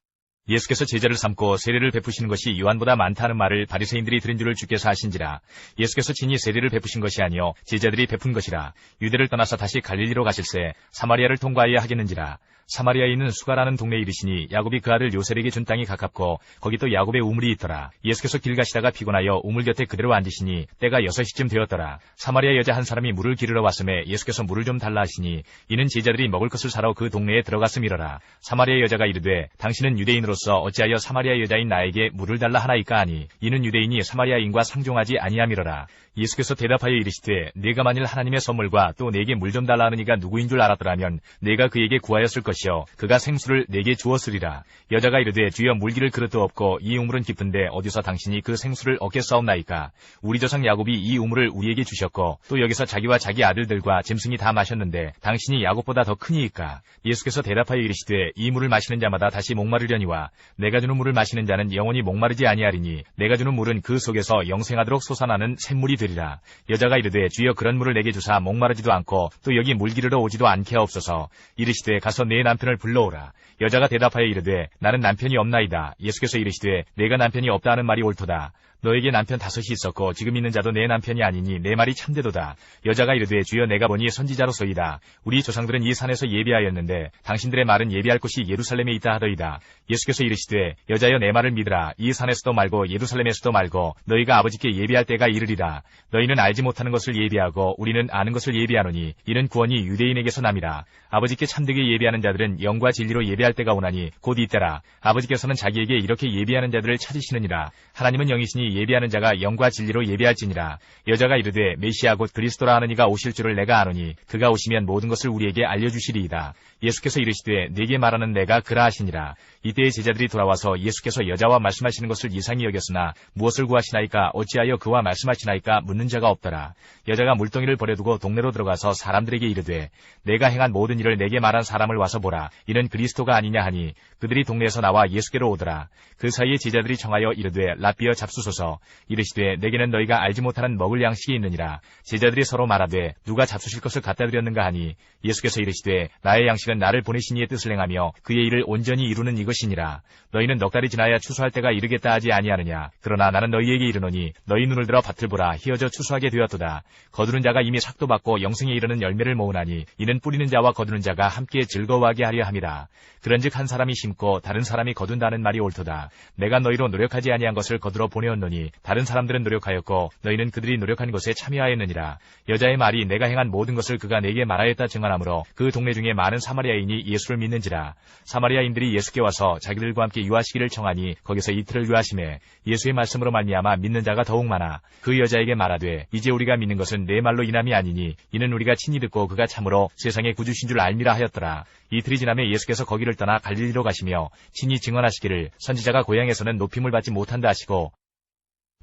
예수께서 제자를 삼고 세례를 베푸시는 것이 요한보다 많다는 말을 바리새인들이 들은 줄을 주께서 아신지라. 예수께서 친히 세례를 베푸신 것이 아니요 제자들이 베푼 것이라. 유대를 떠나서 다시 갈릴리로 가실새 사마리아를 통과해야 하겠는지라. 사마리아에 있는 수가라는 동네에 이르시니 야곱이 그 아들 요셉에게 준 땅이 가깝고 거기 또 야곱의 우물이 있더라. 예수께서 길 가시다가 피곤하여 우물 곁에 그대로 앉으시니 때가 6시쯤 되었더라. 사마리아 여자 한 사람이 물을 기르러 왔음에 예수께서 물을 좀 달라 하시니 이는 제자들이 먹을 것을 사러 그 동네에 들어갔음이러라. 사마리아 여자가 이르되 당신은 유대인으로서 어찌하여 사마리아 여자인 나에게 물을 달라 하나이까 하니 이는 유대인이 사마리아인과 상종하지 아니함이러라. 예수께서 대답하여 이르시되 네가 만일 하나님의 선물과 또 내게 물 좀 달라 하는 이가 누구인 줄 알았더라면 내가 그에게 구하였을 것이요 그가 생수를 내게 주었으리라. 여자가 이르되 주여 물기를 그릇도 없고 이 우물은 깊은데 어디서 당신이 그 생수를 얻겠사옵나이까. 우리 조상 야곱이 이 우물을 우리에게 주셨고 또 여기서 자기와 자기 아들들과 짐승이 다 마셨는데 당신이 야곱보다 더 크니이까. 예수께서 대답하여 이르시되 이 물을 마시는 자마다 다시 목마르려니와 내가 주는 물을 마시는 자는 영원히 목마르지 아니하리니 내가 주는 물은 그 속에서 영생하도록 솟아나는 샘물이 되리라. 여자가 이르되 주여 그런 물을 내게 주사 목마르지도 않고 또 여기 물 기르러 오지도 않게 하옵소서. 이르시되 가서 내 남편을 불러오라. 여자가 대답하여 이르되 나는 남편이 없나이다. 예수께서 이르시되 내가 남편이 없다 하는 말이 옳도다. 너에게 남편 5이 있었고 지금 있는 자도 내 남편이 아니니 내 말이 참되도다. 여자가 이르되 주여 내가 보니 선지자로소이다. 우리 조상들은 이 산에서 예배하였는데 당신들의 말은 예배할 곳이 예루살렘에 있다 하더이다. 예수께서 이르시되 여자여 내 말을 믿으라. 이 산에서도 말고 예루살렘에서도 말고 너희가 아버지께 예배할 때가 이르리라. 너희는 알지 못하는 것을 예배하고 우리는 아는 것을 예배하노니 이는 구원이 유대인에게서 남이라. 아버지께 참되게 예배하는 자들은 영과 진리로 예배할 때가 오나니 곧 이때라. 아버지께서는 자기에게 이렇게 예배하는 자들을 찾으시느니라. 하나님은 영이시니 하나님이 예비하는 자가 영과 진리로 예비할지니라. 여자가 이르되 메시아 곧 그리스도라 하는 이가 오실 줄을 내가 아노니 그가 오시면 모든 것을 우리에게 알려주시리이다. 예수께서 이르시되 내게 말하는 내가 그라 하시니라. 이때의 제자들이 돌아와서 예수께서 여자와 말씀하시는 것을 이상히 여겼으나 무엇을 구하시나이까 어찌하여 그와 말씀하시나이까 묻는 자가 없더라. 여자가 물동이를 버려두고 동네로 들어가서 사람들에게 이르되 내가 행한 모든 일을 내게 말한 사람을 와서 보라. 이는 그리스도가 아니냐 하니 그들이 동네에서 나와 예수께로 오더라. 그 사이에 제자들이 청하여 이르되 라삐어 잡수소서. 이르시되 내게는 너희가 알지 못하는 먹을 양식이 있느니라. 제자들이 서로 말하되 누가 잡수실 것을 갖다 드렸는가 하니 예수께서 이르시되 나의 양식은 나를 보내신 이의 뜻을 행하며 그의 일을 온전히 이루는 이것이니라. 너희는 넉 달이 지나야 추수할 때가 이르겠다 하지 아니하느냐. 그러나 나는 너희에게 이르노니 너희 눈을 들어 밭을 보라. 희어져 추수하게 되었도다. 거두는 자가 이미 삭도 받고 영생에 이르는 열매를 모으나니 이는 뿌리는 자와 거두는 자가 함께 즐거워하게 하려 함이라. 그런즉 한 사람이 심고 다른 사람이 거둔다는 말이 옳도다. 내가 너희로 노력하지 아니한 것을 거두러 보내었노니 다른 사람들은 노력하였고 너희는 그들이 노력한 것에 참여하였느니라. 여자의 말이 내가 행한 모든 것을 그가 내게 말하였다 증언하므로 그 동네 중에 많은 사마리아인이 예수를 믿는지라. 사마리아인들이 예수께 와서 자기들과 함께 유하시기를 청하니 거기서 이틀을 유하심에 예수의 말씀으로 말미암아 믿는 자가 더욱 많아. 그 여자에게 말하되 이제 우리가 믿는 것은 내 말로 인함이 아니니 이는 우리가 친히 듣고 그가 참으로 세상의 구주신 줄 알미라 하였더라. 이틀이 지나매 예수께서 거기를 떠나 갈릴리로 가시며 친히 증언하시기를 선지자가 고향에서는 높임을 받지 못한다 하시고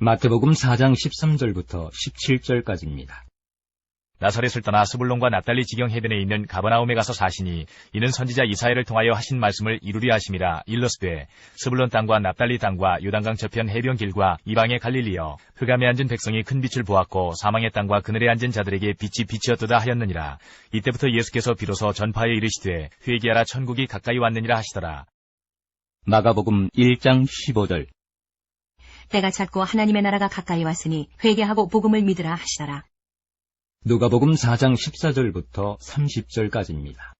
마태복음 4장 13절부터 17절까지입니다. 나사렛을 떠나 스불론과 납달리 지경 해변에 있는 가버나움에 가서 사시니 이는 선지자 이사야를 통하여 하신 말씀을 이루려 하심이라. 일러스되 스불론 땅과 납달리 땅과 요단강 저편 해변 길과 이방의 갈릴리여 흑암에 앉은 백성이 큰 빛을 보았고 사망의 땅과 그늘에 앉은 자들에게 빛이 빛이었도다 하였느니라. 이때부터 예수께서 비로소 전파에 이르시되 회개하라 천국이 가까이 왔느니라 하시더라. 마가복음 1장 15절. 때가 찼고 하나님의 나라가 가까이 왔으니 회개하고 복음을 믿으라 하시더라. 누가복음 4장 14절부터 30절까지입니다.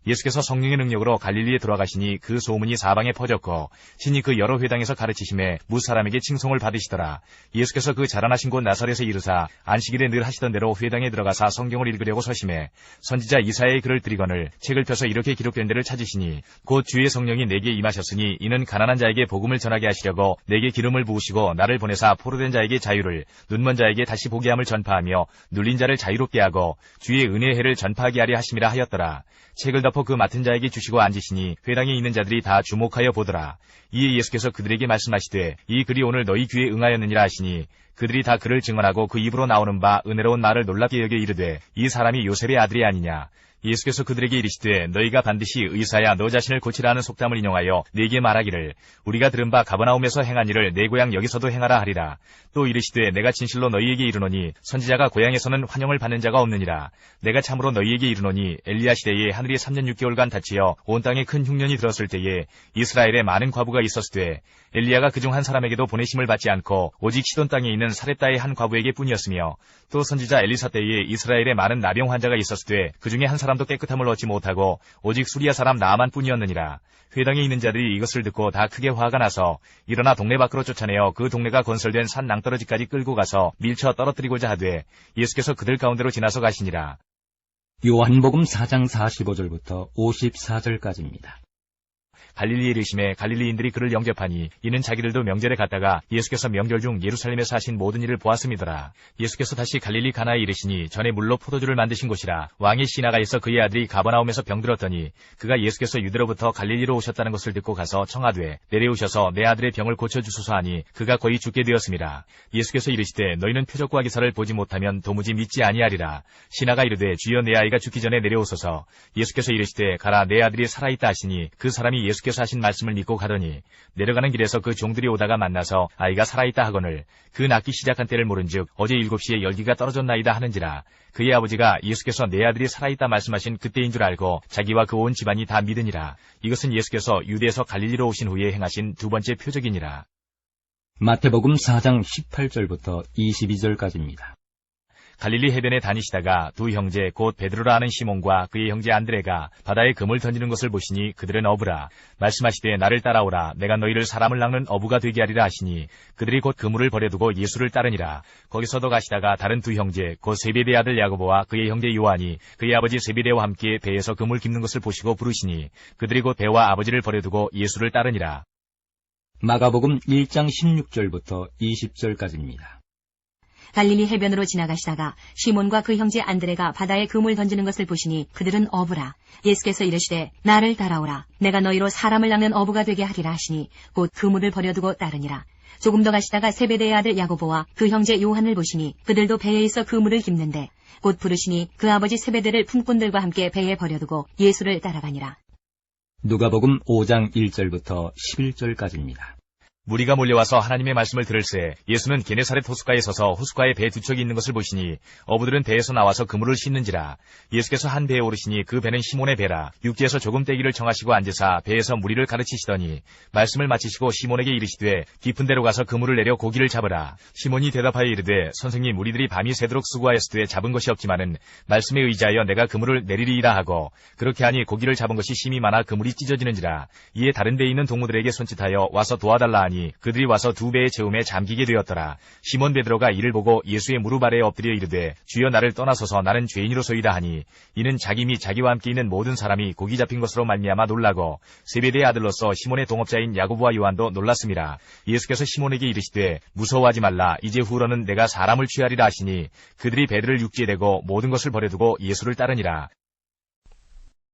예수께서 성령의 능력으로 갈릴리에 돌아가시니 그 소문이 사방에 퍼졌고 신이 그 여러 회당에서 가르치심에 무사람에게 칭송을 받으시더라. 예수께서 그 자라나신 곳 나사렛에 이르사 안식일에 늘 하시던 대로 회당에 들어가사 성경을 읽으려고 서심해 선지자 이사야의 글을 들이거늘 책을 펴서 이렇게 기록된 데를 찾으시니 곧 주의 성령이 내게 임하셨으니 이는 가난한 자에게 복음을 전하게 하시려고 내게 기름을 부으시고 나를 보내사 포로된 자에게 자유를 눈먼 자에게 다시 보게 함을 전파하며 눌린 자를 자유롭게 하고 주의 은혜의 해를 전파하게 하려 하심이라 하였더라. 책을 덮어 그 맡은 자에게 주시고 앉으시니 회당에 있는 자들이 다 주목하여 보더라. 이에 예수께서 그들에게 말씀하시되 이 글이 오늘 너희 귀에 응하였느니라 하시니 그들이 다 그를 증언하고 그 입으로 나오는 바 은혜로운 말을 놀랍게 여겨 이르되 이 사람이 요셉의 아들이 아니냐. 예수께서 그들에게 이르시되 너희가 반드시 의사야 너 자신을 고치라 하는 속담을 인용하여 네게 말하기를 우리가 들은 바 가버나움에서 행한 일을 내 고향 여기서도 행하라 하리라. 또 이르시되 내가 진실로 너희에게 이르노니 선지자가 고향에서는 환영을 받는 자가 없느니라. 내가 참으로 너희에게 이르노니 엘리야 시대에 하늘이 3년 6개월간 닫히어 온 땅에 큰 흉년이 들었을 때에 이스라엘에 많은 과부가 있었으되 엘리야가 그중 한 사람에게도 보내심을 받지 않고 오직 시돈 땅에 있는 사렙다의 한 과부에게 뿐이었으며 또 선지자 엘리사 때에 이스라엘에 많은 나병 환자가 있었으되 그중에 한 사람도 깨끗함을 얻지 못하고 오직 수리아 사람 나아만 뿐이었느니라. 회당에 있는 자들이 이것을 듣고 다 크게 화가 나서 일어나 동네 밖으로 쫓아내어 그 동네가 건설된 산 낭떠러지까지 끌고 가서 밀쳐 떨어뜨리고자 하되 예수께서 그들 가운데로 지나서 가시니라. 요한복음 4장 45절부터 54절까지입니다. 갈릴리에 이르심에 갈릴리인들이 그를 영접하니 이는 자기들도 명절에 갔다가 예수께서 명절 중 예루살렘에서 하신 모든 일을 보았음이더라. 예수께서 다시 갈릴리 가나에 이르시니 전에 물로 포도주를 만드신 곳이라. 왕의 시나가에서 그의 아들이 가버나움에서 병들었더니 그가 예수께서 유대로부터 갈릴리로 오셨다는 것을 듣고 가서 청하되 내려오셔서 내 아들의 병을 고쳐주소서 하니 그가 거의 죽게 되었음이라. 예수께서 이르시되 너희는 표적과 기사를 보지 못하면 도무지 믿지 아니하리라. 시나가 이르되 주여 내 아이가 죽기 전에 내려오소서. 예수께서 이르시되 가라 내 아들이 살아있다 하시니 그 사람이 예수께서 하신 말씀을 믿고 가더니 내려가는 길에서 그 종들이 오다가 만나서 아이가 살아있다 하거늘 그 낳기 시작한 때를 모른즉 어제 7시에 열기가 떨어졌나이다 하는지라. 그의 아버지가 예수께서 내 아들이 살아있다 말씀하신 그때인 줄 알고 자기와 그 온 집안이 다 믿으니라. 이것은 예수께서 유대에서 갈릴리로 오신 후에 행하신 두 번째 표적이니라. 마태복음 4장 18절부터 22절까지입니다. 갈릴리 해변에 다니시다가 두 형제 곧 베드로라 하는 시몬과 그의 형제 안드레가 바다에 금을 던지는 것을 보시니 그들은 어부라. 말씀하시되 나를 따라오라. 내가 너희를 사람을 낚는 어부가 되게 하리라 하시니 그들이 곧 그물을 버려두고 예수를 따르니라. 거기서도 가시다가 다른 두 형제 곧 세베대의 아들 야고보와 그의 형제 요한이 그의 아버지 세베대와 함께 배에서 그물 깁는 것을 보시고 부르시니 그들이 곧 배와 아버지를 버려두고 예수를 따르니라. 마가복음 1장 16절부터 20절까지입니다. 갈릴리 해변으로 지나가시다가 시몬과 그 형제 안드레가 바다에 그물 던지는 것을 보시니 그들은 어부라. 예수께서 이르시되 나를 따라오라. 내가 너희로 사람을 낚는 어부가 되게 하리라 하시니 곧 그물을 버려두고 따르니라. 조금 더 가시다가 세베대의 아들 야고보와 그 형제 요한을 보시니 그들도 배에 있어 그물을 깁는데 곧 부르시니 그 아버지 세베대를 품꾼들과 함께 배에 버려두고 예수를 따라가니라. 누가복음 5장 1절부터 11절까지입니다. 무리가 몰려와서 하나님의 말씀을 들을새 예수는 게네사렛 호숫가에 서서 호숫가에 배 두 척이 있는 것을 보시니 어부들은 배에서 나와서 그물을 씻는지라. 예수께서 한 배에 오르시니 그 배는 시몬의 배라. 육지에서 조금 떼기를 정하시고 앉으사 배에서 무리를 가르치시더니 말씀을 마치시고 시몬에게 이르시되 깊은 데로 가서 그물을 내려 고기를 잡으라. 시몬이 대답하여 이르되 선생님, 우리들이 밤이 새도록 수고하였으되 잡은 것이 없지만은 말씀에 의지하여 내가 그물을 내리리이다 하고 그렇게 하니 고기를 잡은 것이 심히 많아 그물이 찢어지는지라. 이에 다른 데에 있는 동무들에게 손짓하여 와서 도와달라 하니 그들이 와서 두 배의 채움에 잠기게 되었더라. 시몬 베드로가 이를 보고 예수의 무릎 아래에 엎드려 이르되 주여, 나를 떠나소서, 나는 죄인이로소이다 하니 이는 자기 및 자기와 함께 있는 모든 사람이 고기 잡힌 것으로 말미암아 놀라고 세베대의 아들로서 시몬의 동업자인 야고보와 요한도 놀랐음이라. 예수께서 시몬에게 이르시되 무서워하지 말라. 이제 후로는 내가 사람을 취하리라 하시니 그들이 배들을 육지에 대고 모든 것을 버려두고 예수를 따르니라.